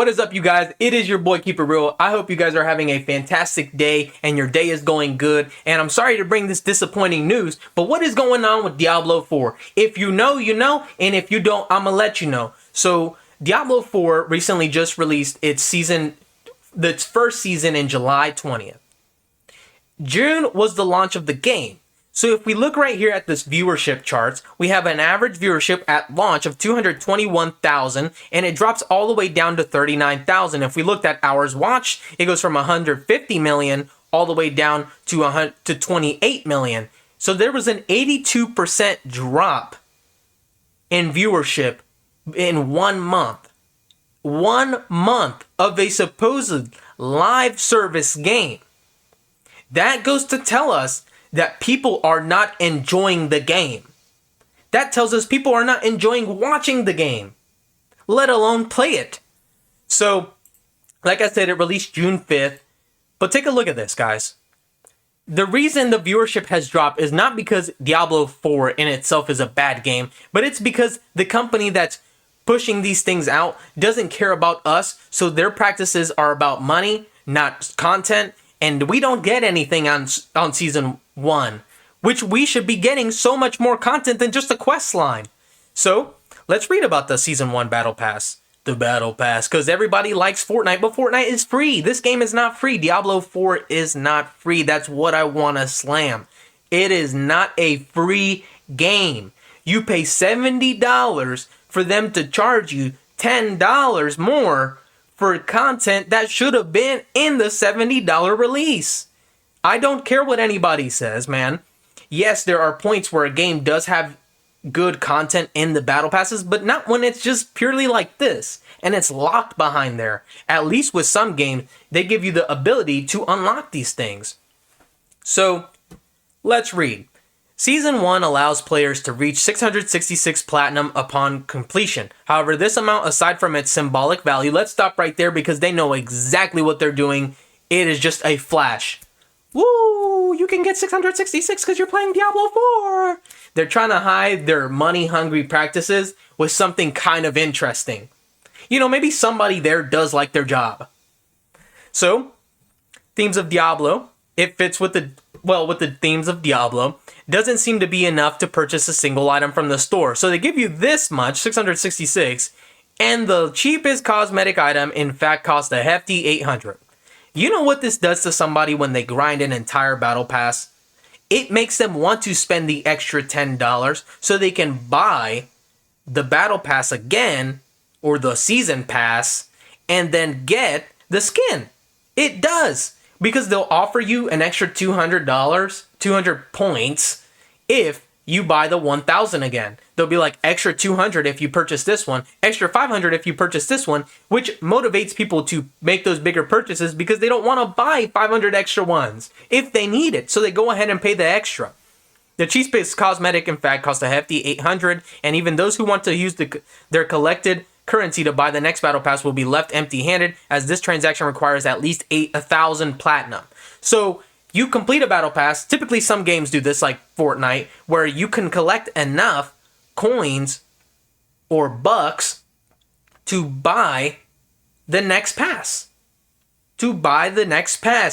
What is up, you guys? It is your boy Keep It Real. I hope you guys are having a fantastic day and your day is going good. And I'm sorry to bring this disappointing news, but what is going on with Diablo 4? If you know, you know, and if you don't, I'm gonna let you know. So Diablo 4 recently just released its first season in July 20th. June was the launch of the game. So if we look right here at this viewership charts, we have an average viewership at launch of 221,000, and it drops all the way down to 39,000. If we looked at hours watched, it goes from 150 million all the way down to 28 million. So there was an 82% drop in viewership in 1 month. 1 month of a supposed live service game. That goes to tell us that people are not enjoying the game. That tells us people are not enjoying watching the game, let alone play it. So, like I said, it released June 5th. But take a look at this, guys. The reason the viewership has dropped is not because Diablo 4 in itself is a bad game, but it's because the company that's pushing these things out doesn't care about us, so their practices are about money, not content. And we don't get anything on Season 1, which we should be getting so much more content than just a quest line. So, let's read about the Season 1 Battle Pass. The Battle Pass, because everybody likes Fortnite, but Fortnite is free. This game is not free. Diablo 4 is not free. That's what I want to slam. It is not a free game. You pay $70 for them to charge you $10 more for content that should have been in the $70 release. I don't care what anybody says, man. Yes, there are points where a game does have good content in the battle passes, but not when it's just purely like this and it's locked behind there. At least with some games, they give you the ability to unlock these things. So, let's read. Season 1 allows players to reach 666 platinum upon completion. However, this amount, aside from its symbolic value, let's stop right there because they know exactly what they're doing. It is just a flash. Woo! You can get 666 because you're playing Diablo 4! They're trying to hide their money-hungry practices with something kind of interesting. You know, maybe somebody there does like their job. So, themes of Diablo. It fits with the themes of Diablo. Doesn't seem to be enough to purchase a single item from the store. So they give you this much, 666, and the cheapest cosmetic item in fact costs a hefty 800. You know what this does to somebody when they grind an entire battle pass? It makes them want to spend the extra $10 so they can buy the battle pass again, or the season pass, and then get the skin. It does. Because they'll offer you an extra $200, 200 points, if you buy the 1,000 again. They'll be like, extra 200 if you purchase this one, extra 500 if you purchase this one, which motivates people to make those bigger purchases because they don't want to buy 500 extra ones if they need it. So they go ahead and pay the extra. The cheapest cosmetic, in fact, costs a hefty 800, and even those who want to use their collected currency to buy the next battle pass will be left empty-handed, as this transaction requires at least 1,000 platinum. So you complete a battle pass. Typically some games do this, like Fortnite, where you can collect enough coins or bucks to buy the next pass.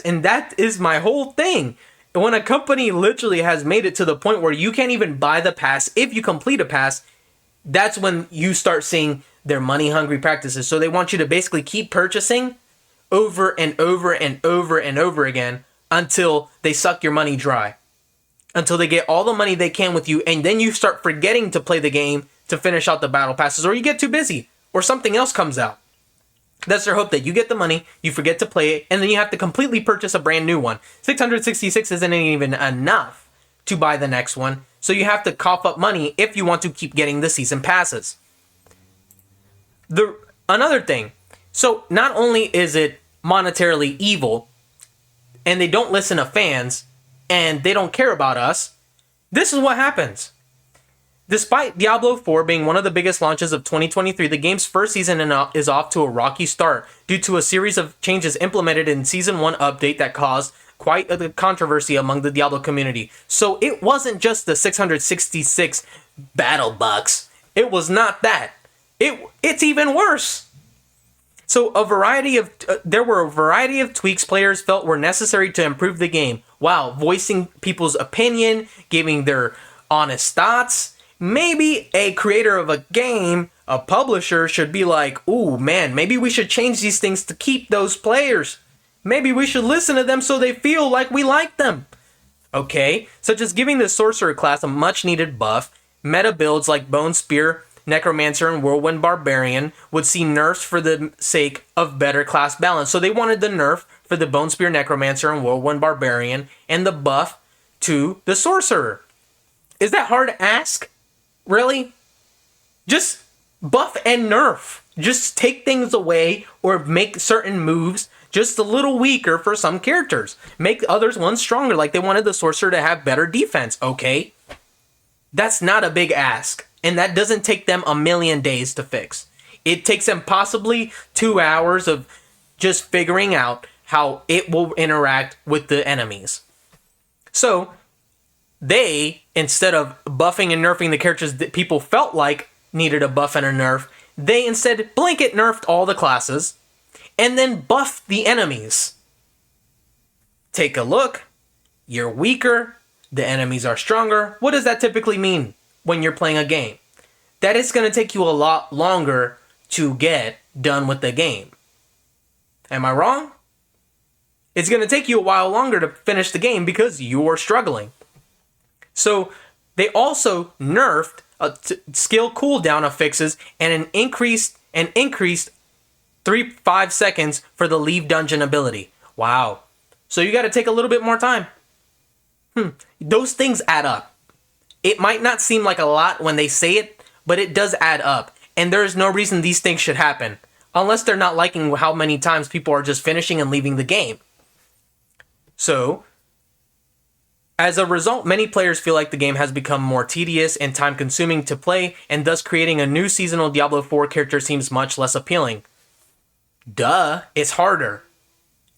And that is my whole thing. When a company literally has made it to the point where you can't even buy the pass if you complete a pass, that's when you start seeing their money-hungry practices. So they want you to basically keep purchasing over and over and over and over again until they suck your money dry. Until they get all the money they can with you, and then you start forgetting to play the game to finish out the battle passes, or you get too busy, or something else comes out. That's their hope, that you get the money, you forget to play it, and then you have to completely purchase a brand new one. 666 isn't even enough to buy the next one, so you have to cough up money if you want to keep getting the season passes. Another thing, so not only is it monetarily evil, and they don't listen to fans, and they don't care about us, this is what happens. Despite Diablo 4 being one of the biggest launches of 2023, the game's first season is off to a rocky start due to a series of changes implemented in Season 1 update that caused quite a controversy among the Diablo community. So it wasn't just the 666 battle bucks. It was not that. It's even worse. So there were a variety of tweaks players felt were necessary to improve the game. Wow, voicing people's opinion, giving their honest thoughts. Maybe a creator of a game, a publisher, should be like, ooh man, maybe we should change these things to keep those players. Maybe we should listen to them so they feel like we like them. Okay, such as giving the sorcerer class a much needed buff. Meta builds like Bone Spear, Necromancer, and Whirlwind Barbarian would see nerfs for the sake of better class balance. So they wanted the nerf for the Bone Spear, Necromancer, and Whirlwind Barbarian, and the buff to the Sorcerer. Is that hard to ask? Really? Just buff and nerf. Just take things away or make certain moves just a little weaker for some characters. Make others ones stronger, like they wanted the Sorcerer to have better defense, okay? That's not a big ask. And that doesn't take them a million days to fix. It takes them possibly 2 hours of just figuring out how it will interact with the enemies. So, they, instead of buffing and nerfing the characters that people felt like needed a buff and a nerf, they instead blanket nerfed all the classes and then buffed the enemies. Take a look. You're weaker. The enemies are stronger. What does that typically mean when you're playing a game? That it's going to take you a lot longer to get done with the game. Am I wrong? It's going to take you a while longer to finish the game because you're struggling. So they also nerfed skill cooldown affixes and an increased 3-5 seconds for the leave dungeon ability. Wow. So you got to take a little bit more time. Those things add up. It might not seem like a lot when they say it, but it does add up. And there is no reason these things should happen. Unless they're not liking how many times people are just finishing and leaving the game. So, as a result, many players feel like the game has become more tedious and time-consuming to play, and thus creating a new seasonal Diablo 4 character seems much less appealing. Duh, it's harder.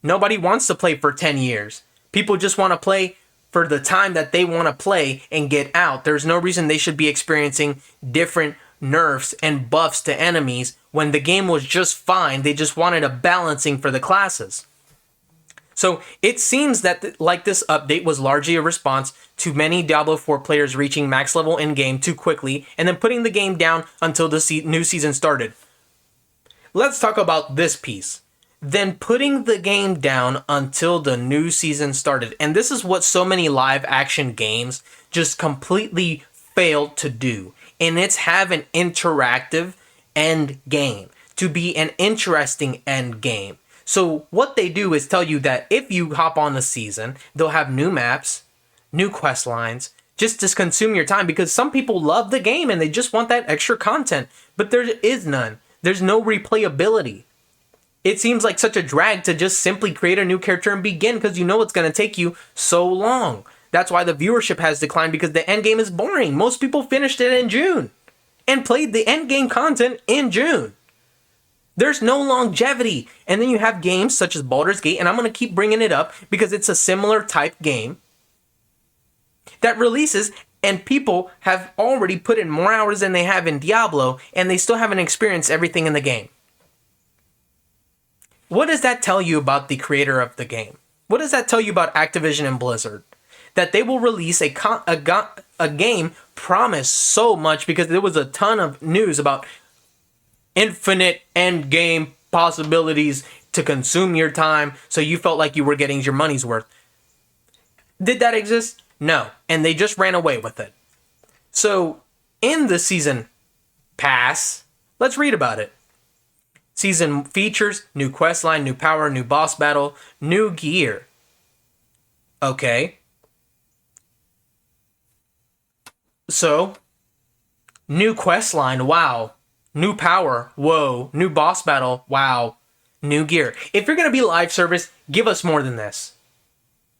Nobody wants to play for 10 years. People just want to play for the time that they want to play and get out. There's no reason they should be experiencing different nerfs and buffs to enemies when the game was just fine. They just wanted a balancing for the classes. So it seems that this update was largely a response to many Diablo 4 players reaching max level in-game too quickly and then putting the game down until the new season started. Let's talk about this piece. Then putting the game down until the new season started. And this is what so many live action games just completely failed to do. And it's have an interactive end game. To be an interesting end game. So what they do is tell you that if you hop on the season, they'll have new maps, new quest lines, just to consume your time because some people love the game and they just want that extra content. But there is none. There's no replayability. It seems like such a drag to just simply create a new character and begin because you know it's going to take you so long. That's why the viewership has declined because the endgame is boring. Most people finished it in June and played the endgame content in June. There's no longevity. And then you have games such as Baldur's Gate, and I'm going to keep bringing it up because it's a similar type game that releases and people have already put in more hours than they have in Diablo and they still haven't experienced everything in the game. What does that tell you about the creator of the game? What does that tell you about Activision and Blizzard? That they will release a game promised so much because there was a ton of news about infinite end game possibilities to consume your time so you felt like you were getting your money's worth. Did that exist? No. And they just ran away with it. So, in the season pass, let's read about it. Season features, new questline, new power, new boss battle, new gear. Okay. So, new questline, wow. New power, whoa. New boss battle, wow. New gear. If you're going to be live service, give us more than this.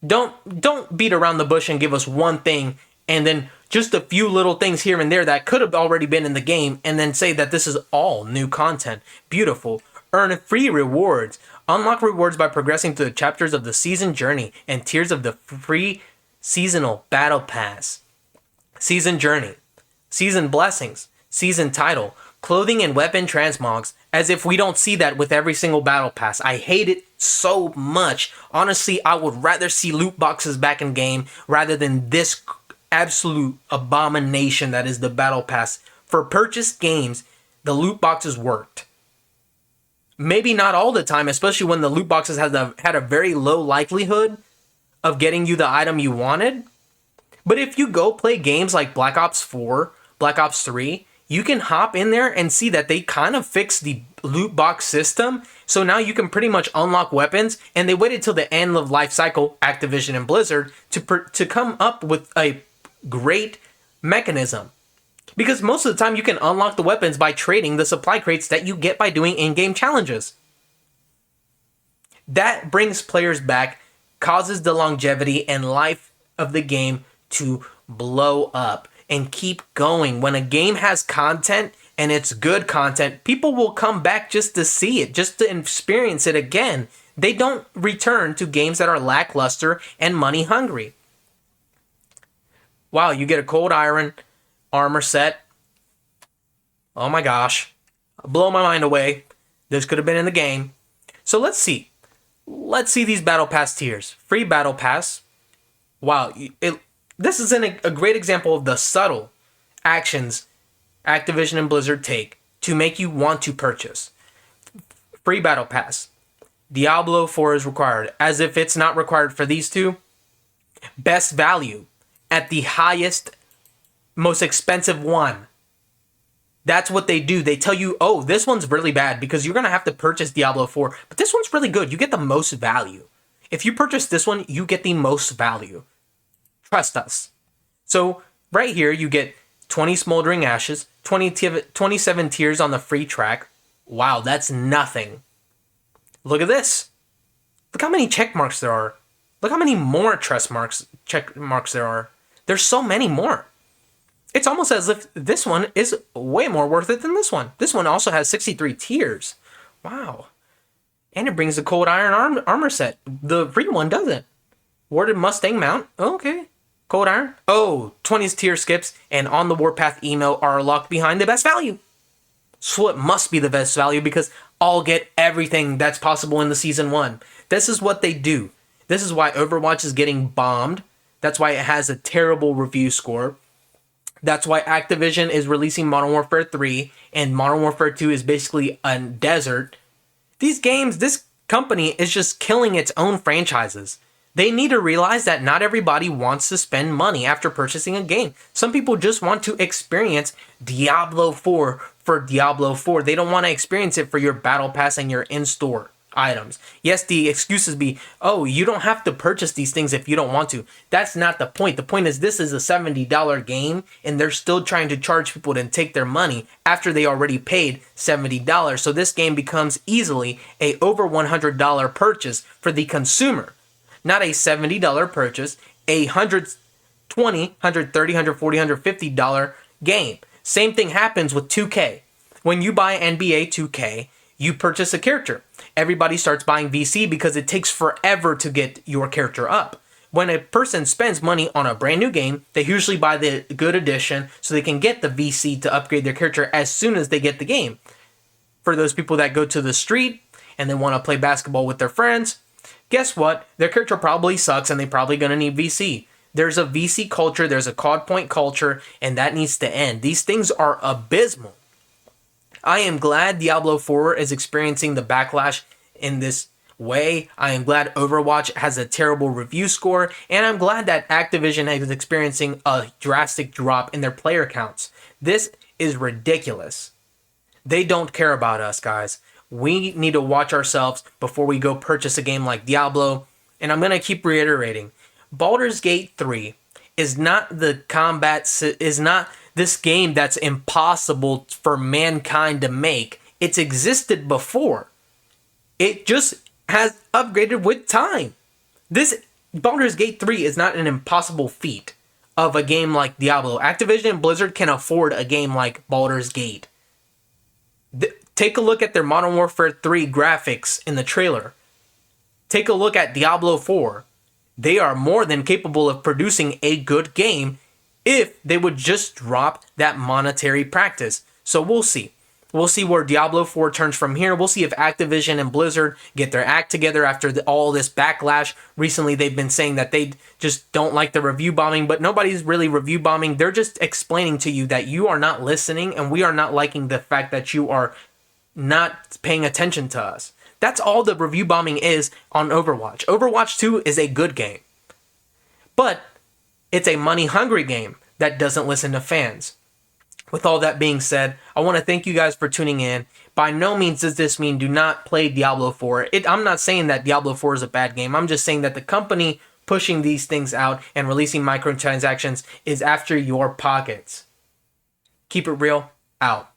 Don't beat around the bush and give us one thing and then just a few little things here and there that could have already been in the game and then say that this is all new content. Beautiful. Earn free rewards. Unlock rewards by progressing through the chapters of the season journey and tiers of the free seasonal battle pass. Season journey. Season blessings. Season title. Clothing and weapon transmogs, as if we don't see that with every single battle pass. I hate it so much. Honestly, I would rather see loot boxes back in game rather than this absolute abomination that is the battle pass. For purchased games, the loot boxes worked. Maybe not all the time, especially when the loot boxes had a very low likelihood of getting you the item you wanted. But if you go play games like Black Ops 4, Black Ops 3, you can hop in there and see that they kind of fixed the loot box system. So now you can pretty much unlock weapons, and they waited till the end of life cycle, Activision and Blizzard, to come up with a great mechanism. Because most of the time you can unlock the weapons by trading the supply crates that you get by doing in-game challenges. That brings players back, causes the longevity and life of the game to blow up and keep going. When a game has content and it's good content, people will come back just to see it, just to experience it again. They don't return to games that are lackluster and money hungry. Wow, you get a cold iron armor set. Oh my gosh. Blow my mind away. This could have been in the game. So let's see. Let's see these battle pass tiers. Free battle pass. Wow, this is a great example of the subtle actions Activision and Blizzard take to make you want to purchase. Free battle pass. Diablo 4 is required, as if it's not required for these two. Best value at the highest, most expensive one. That's what they do. They tell you, oh, this one's really bad because you're going to have to purchase Diablo 4. But this one's really good. You get the most value. If you purchase this one, you get the most value. Trust us. So right here, you get 20 Smoldering Ashes, 27 tiers on the free track. Wow, that's nothing. Look at this. Look how many check marks there are. Look how many more check marks there are. There's so many more. It's almost as if this one is way more worth it than this one. This one also has 63 tiers. Wow. And it brings the Cold Iron armor set. The free one doesn't. Warded Mustang mount. Okay. Cold Iron. Oh, 20s tier skips and on the Warpath email are locked behind the best value. So it must be the best value because I'll get everything that's possible in the Season 1. This is what they do. This is why Overwatch is getting bombed. That's why it has a terrible review score. That's why Activision is releasing Modern Warfare 3 and Modern Warfare 2 is basically a desert. These games, this company is just killing its own franchises. They need to realize that not everybody wants to spend money after purchasing a game. Some people just want to experience Diablo 4 for Diablo 4. They don't want to experience it for your Battle Pass and your in-store items. Yes, the excuses be, oh, you don't have to purchase these things if you don't want to. That's not the point. The point is this is a $70 game and they're still trying to charge people to take their money after they already paid $70. So this game becomes easily a over $100 purchase for the consumer. Not a $70 purchase, a $120, $130, $140, $150 game. Same thing happens with 2K. When you buy NBA 2K, you purchase a character. Everybody starts buying VC because it takes forever to get your character up. When a person spends money on a brand new game, they usually buy the good edition so they can get the VC to upgrade their character as soon as they get the game. For those people that go to the street and they want to play basketball with their friends, guess what? Their character probably sucks and they're probably going to need VC. There's a VC culture, there's a COD point culture, and that needs to end. These things are abysmal. I am glad Diablo 4 is experiencing the backlash in this way. I am glad Overwatch has a terrible review score, and I'm glad that Activision is experiencing a drastic drop in their player counts. This is ridiculous. They don't care about us, guys. We need to watch ourselves before we go purchase a game like Diablo, and I'm going to keep reiterating. Baldur's Gate 3 is not this game that's impossible for mankind to make. It's existed before. It just has upgraded with time. This Baldur's Gate 3 is not an impossible feat of a game like Diablo. Activision and Blizzard can afford a game like Baldur's Gate. Take a look at their Modern Warfare 3 graphics in the trailer. Take a look at Diablo 4. They are more than capable of producing a good game if they would just drop that monetary practice. So we'll see. We'll see where Diablo 4 turns from here. We'll see if Activision and Blizzard get their act together after all this backlash. Recently, they've been saying that they just don't like the review bombing, but nobody's really review bombing. They're just explaining to you that you are not listening, and we are not liking the fact that you are not paying attention to us. That's all the review bombing is on Overwatch. Overwatch 2 is a good game, but it's a money-hungry game that doesn't listen to fans. With all that being said, I want to thank you guys for tuning in. By no means does this mean do not play Diablo 4. I'm not saying that Diablo 4 is a bad game. I'm just saying that the company pushing these things out and releasing microtransactions is after your pockets. Keep it real. Out.